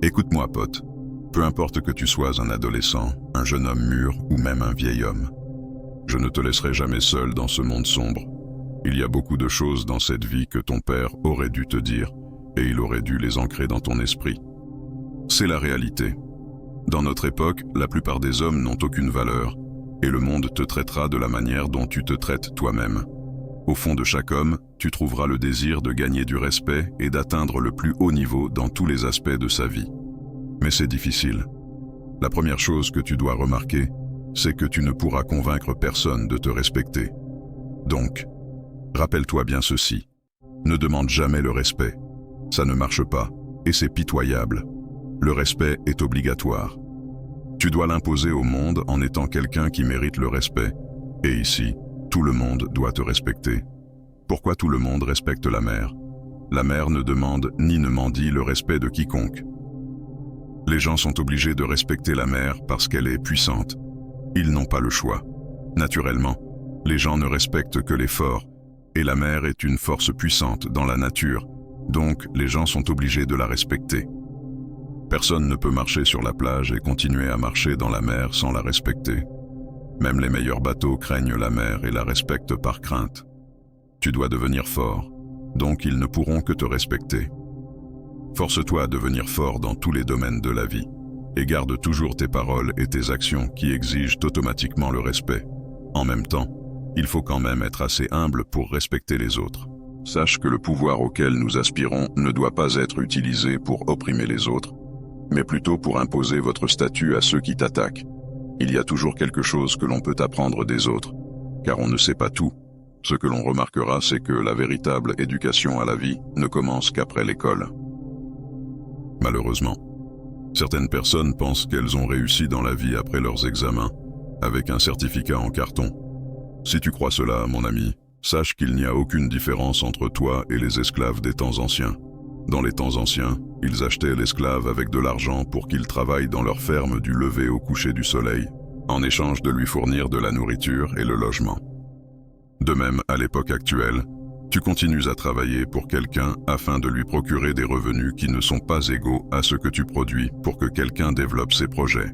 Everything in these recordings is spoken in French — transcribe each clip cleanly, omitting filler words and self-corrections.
Écoute-moi, pote. Peu importe que tu sois un adolescent, un jeune homme mûr ou même un vieil homme, je ne te laisserai jamais seul dans ce monde sombre. Il y a beaucoup de choses dans cette vie que ton père aurait dû te dire et il aurait dû les ancrer dans ton esprit. C'est la réalité. Dans notre époque, la plupart des hommes n'ont aucune valeur et le monde te traitera de la manière dont tu te traites toi-même. Au fond de chaque homme, tu trouveras le désir de gagner du respect et d'atteindre le plus haut niveau dans tous les aspects de sa vie. Mais c'est difficile. La première chose que tu dois remarquer, c'est que tu ne pourras convaincre personne de te respecter. Donc, rappelle-toi bien ceci. Ne demande jamais le respect. Ça ne marche pas, et c'est pitoyable. Le respect est obligatoire. Tu dois l'imposer au monde en étant quelqu'un qui mérite le respect. Et ici, tout le monde doit te respecter. Pourquoi tout le monde respecte la mère? La mère ne demande ni ne mendie le respect de quiconque. Les gens sont obligés de respecter la mère parce qu'elle est puissante. Ils n'ont pas le choix. Naturellement, les gens ne respectent que les forts, et la mère est une force puissante dans la nature, donc les gens sont obligés de la respecter. Personne ne peut marcher sur la plage et continuer à marcher dans la mer sans la respecter. Même les meilleurs bateaux craignent la mer et la respectent par crainte. Tu dois devenir fort, donc ils ne pourront que te respecter. Force-toi à devenir fort dans tous les domaines de la vie, et garde toujours tes paroles et tes actions qui exigent automatiquement le respect. En même temps, il faut quand même être assez humble pour respecter les autres. Sache que le pouvoir auquel nous aspirons ne doit pas être utilisé pour opprimer les autres, mais plutôt pour imposer votre statut à ceux qui t'attaquent. Il y a toujours quelque chose que l'on peut apprendre des autres, car on ne sait pas tout. Ce que l'on remarquera, c'est que la véritable éducation à la vie ne commence qu'après l'école. Malheureusement, certaines personnes pensent qu'elles ont réussi dans la vie après leurs examens, avec un certificat en carton. Si tu crois cela, mon ami, sache qu'il n'y a aucune différence entre toi et les esclaves des temps anciens. Dans les temps anciens, ils achetaient l'esclave avec de l'argent pour qu'il travaille dans leur ferme du lever au coucher du soleil, en échange de lui fournir de la nourriture et le logement. De même, à l'époque actuelle, tu continues à travailler pour quelqu'un afin de lui procurer des revenus qui ne sont pas égaux à ce que tu produis pour que quelqu'un développe ses projets.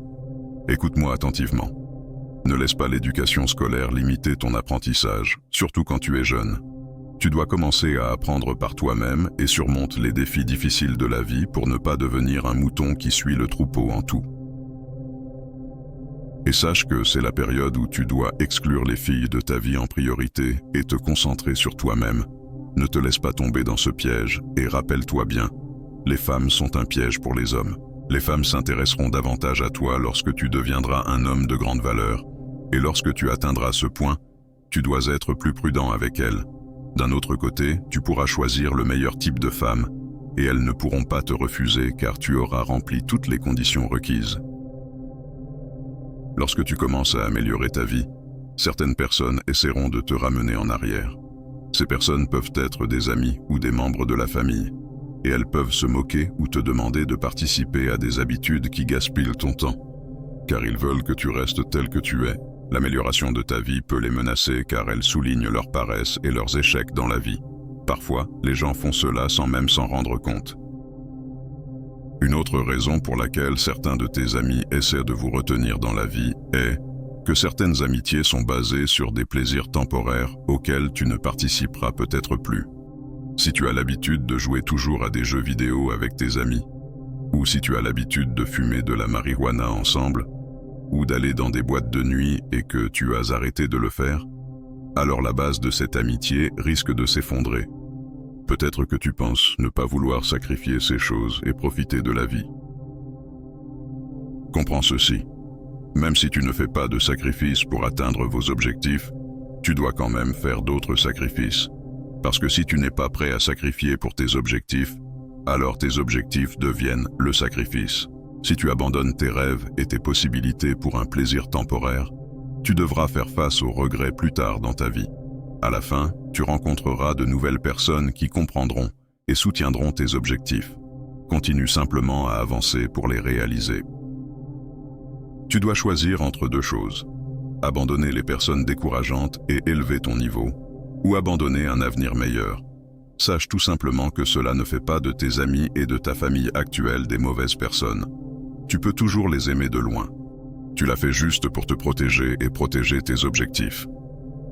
Écoute-moi attentivement. Ne laisse pas l'éducation scolaire limiter ton apprentissage, surtout quand tu es jeune. Tu dois commencer à apprendre par toi-même et surmonte les défis difficiles de la vie pour ne pas devenir un mouton qui suit le troupeau en tout. Et sache que c'est la période où tu dois exclure les filles de ta vie en priorité et te concentrer sur toi-même. Ne te laisse pas tomber dans ce piège et rappelle-toi bien, les femmes sont un piège pour les hommes. Les femmes s'intéresseront davantage à toi lorsque tu deviendras un homme de grande valeur. Et lorsque tu atteindras ce point, tu dois être plus prudent avec elles. D'un autre côté, tu pourras choisir le meilleur type de femme, et elles ne pourront pas te refuser car tu auras rempli toutes les conditions requises. Lorsque tu commences à améliorer ta vie, certaines personnes essaieront de te ramener en arrière. Ces personnes peuvent être des amis ou des membres de la famille, et elles peuvent se moquer ou te demander de participer à des habitudes qui gaspillent ton temps, car ils veulent que tu restes tel que tu es. L'amélioration de ta vie peut les menacer car elles soulignent leur paresse et leurs échecs dans la vie. Parfois, les gens font cela sans même s'en rendre compte. Une autre raison pour laquelle certains de tes amis essaient de vous retenir dans la vie est que certaines amitiés sont basées sur des plaisirs temporaires auxquels tu ne participeras peut-être plus. Si tu as l'habitude de jouer toujours à des jeux vidéo avec tes amis, ou si tu as l'habitude de fumer de la marijuana ensemble, ou d'aller dans des boîtes de nuit et que tu as arrêté de le faire, alors la base de cette amitié risque de s'effondrer. Peut-être que tu penses ne pas vouloir sacrifier ces choses et profiter de la vie. Comprends ceci. Même si tu ne fais pas de sacrifices pour atteindre vos objectifs, tu dois quand même faire d'autres sacrifices. Parce que si tu n'es pas prêt à sacrifier pour tes objectifs, alors tes objectifs deviennent le sacrifice. Si tu abandonnes tes rêves et tes possibilités pour un plaisir temporaire, tu devras faire face aux regrets plus tard dans ta vie. À la fin, tu rencontreras de nouvelles personnes qui comprendront et soutiendront tes objectifs. Continue simplement à avancer pour les réaliser. Tu dois choisir entre deux choses. Abandonner les personnes décourageantes et élever ton niveau, ou abandonner un avenir meilleur. Sache tout simplement que cela ne fait pas de tes amis et de ta famille actuelle des mauvaises personnes. Tu peux toujours les aimer de loin. Tu l'as fait juste pour te protéger et protéger tes objectifs.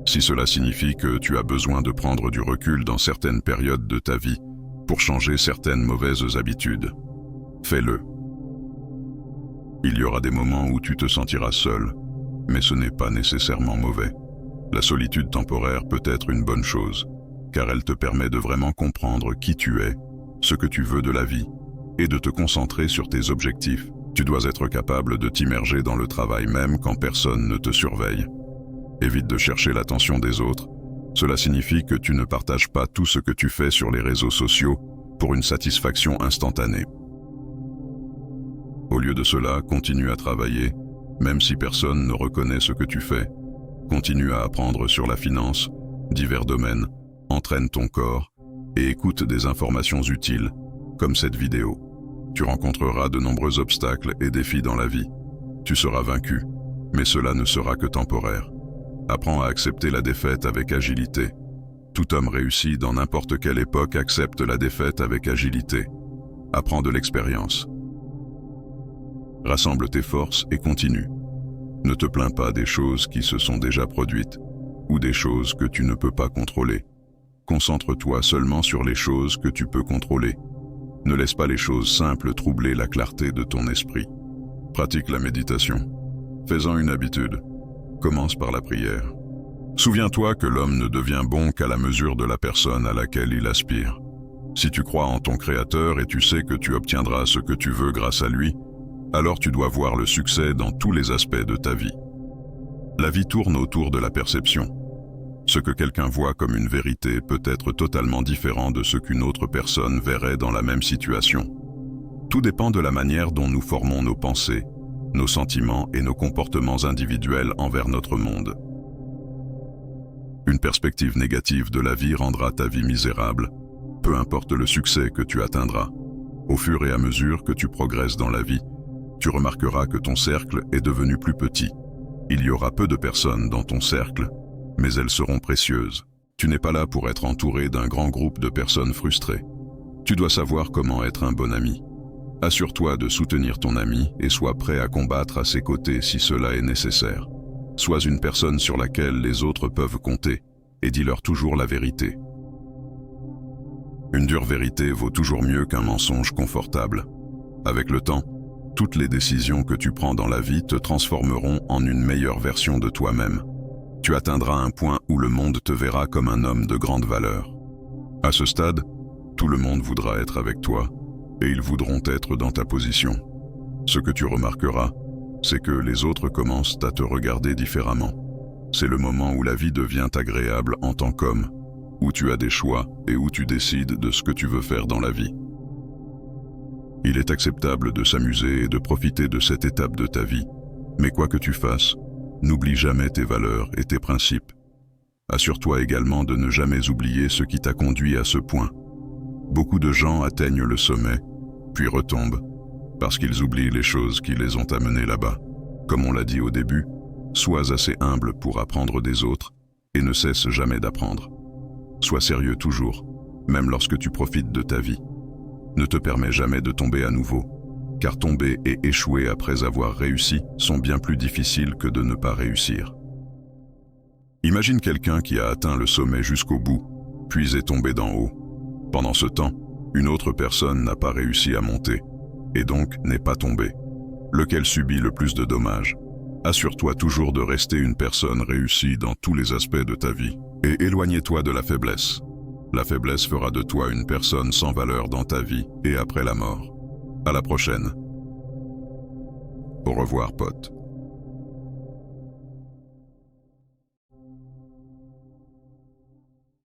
Si cela signifie que tu as besoin de prendre du recul dans certaines périodes de ta vie pour changer certaines mauvaises habitudes, fais-le. Il y aura des moments où tu te sentiras seul, mais ce n'est pas nécessairement mauvais. La solitude temporaire peut être une bonne chose, car elle te permet de vraiment comprendre qui tu es, ce que tu veux de la vie, et de te concentrer sur tes objectifs. Tu dois être capable de t'immerger dans le travail même quand personne ne te surveille. Évite de chercher l'attention des autres. Cela signifie que tu ne partages pas tout ce que tu fais sur les réseaux sociaux pour une satisfaction instantanée. Au lieu de cela, continue à travailler, même si personne ne reconnaît ce que tu fais. Continue à apprendre sur la finance, divers domaines, entraîne ton corps et écoute des informations utiles, comme cette vidéo. Tu rencontreras de nombreux obstacles et défis dans la vie. Tu seras vaincu, mais cela ne sera que temporaire. Apprends à accepter la défaite avec agilité. Tout homme réussi dans n'importe quelle époque accepte la défaite avec agilité. Apprends de l'expérience. Rassemble tes forces et continue. Ne te plains pas des choses qui se sont déjà produites ou des choses que tu ne peux pas contrôler. Concentre-toi seulement sur les choses que tu peux contrôler. Ne laisse pas les choses simples troubler la clarté de ton esprit. Pratique la méditation. Fais-en une habitude. Commence par la prière. Souviens-toi que l'homme ne devient bon qu'à la mesure de la personne à laquelle il aspire. Si tu crois en ton Créateur et tu sais que tu obtiendras ce que tu veux grâce à lui, alors tu dois voir le succès dans tous les aspects de ta vie. La vie tourne autour de la perception. Ce que quelqu'un voit comme une vérité peut être totalement différent de ce qu'une autre personne verrait dans la même situation. Tout dépend de la manière dont nous formons nos pensées, nos sentiments et nos comportements individuels envers notre monde. Une perspective négative de la vie rendra ta vie misérable, peu importe le succès que tu atteindras. Au fur et à mesure que tu progresses dans la vie, tu remarqueras que ton cercle est devenu plus petit. Il y aura peu de personnes dans ton cercle, mais elles seront précieuses. Tu n'es pas là pour être entouré d'un grand groupe de personnes frustrées. Tu dois savoir comment être un bon ami. Assure-toi de soutenir ton ami et sois prêt à combattre à ses côtés si cela est nécessaire. Sois une personne sur laquelle les autres peuvent compter et dis-leur toujours la vérité. Une dure vérité vaut toujours mieux qu'un mensonge confortable. Avec le temps, toutes les décisions que tu prends dans la vie te transformeront en une meilleure version de toi-même. Tu atteindras un point où le monde te verra comme un homme de grande valeur. À ce stade, tout le monde voudra être avec toi et ils voudront être dans ta position. Ce que tu remarqueras, c'est que les autres commencent à te regarder différemment. C'est le moment où la vie devient agréable en tant qu'homme, où tu as des choix et où tu décides de ce que tu veux faire dans la vie. Il est acceptable de s'amuser et de profiter de cette étape de ta vie, mais quoi que tu fasses, n'oublie jamais tes valeurs et tes principes. Assure-toi également de ne jamais oublier ce qui t'a conduit à ce point. Beaucoup de gens atteignent le sommet, puis retombent, parce qu'ils oublient les choses qui les ont amenés là-bas. Comme on l'a dit au début, sois assez humble pour apprendre des autres et ne cesse jamais d'apprendre. Sois sérieux toujours, même lorsque tu profites de ta vie. Ne te permets jamais de tomber à nouveau, car tomber et échouer après avoir réussi sont bien plus difficiles que de ne pas réussir. Imagine quelqu'un qui a atteint le sommet jusqu'au bout, puis est tombé d'en haut. Pendant ce temps, une autre personne n'a pas réussi à monter, et donc n'est pas tombée. Lequel subit le plus de dommages? Assure-toi toujours de rester une personne réussie dans tous les aspects de ta vie, et éloigne-toi de la faiblesse. La faiblesse fera de toi une personne sans valeur dans ta vie et après la mort. À la prochaine. Au revoir, pote.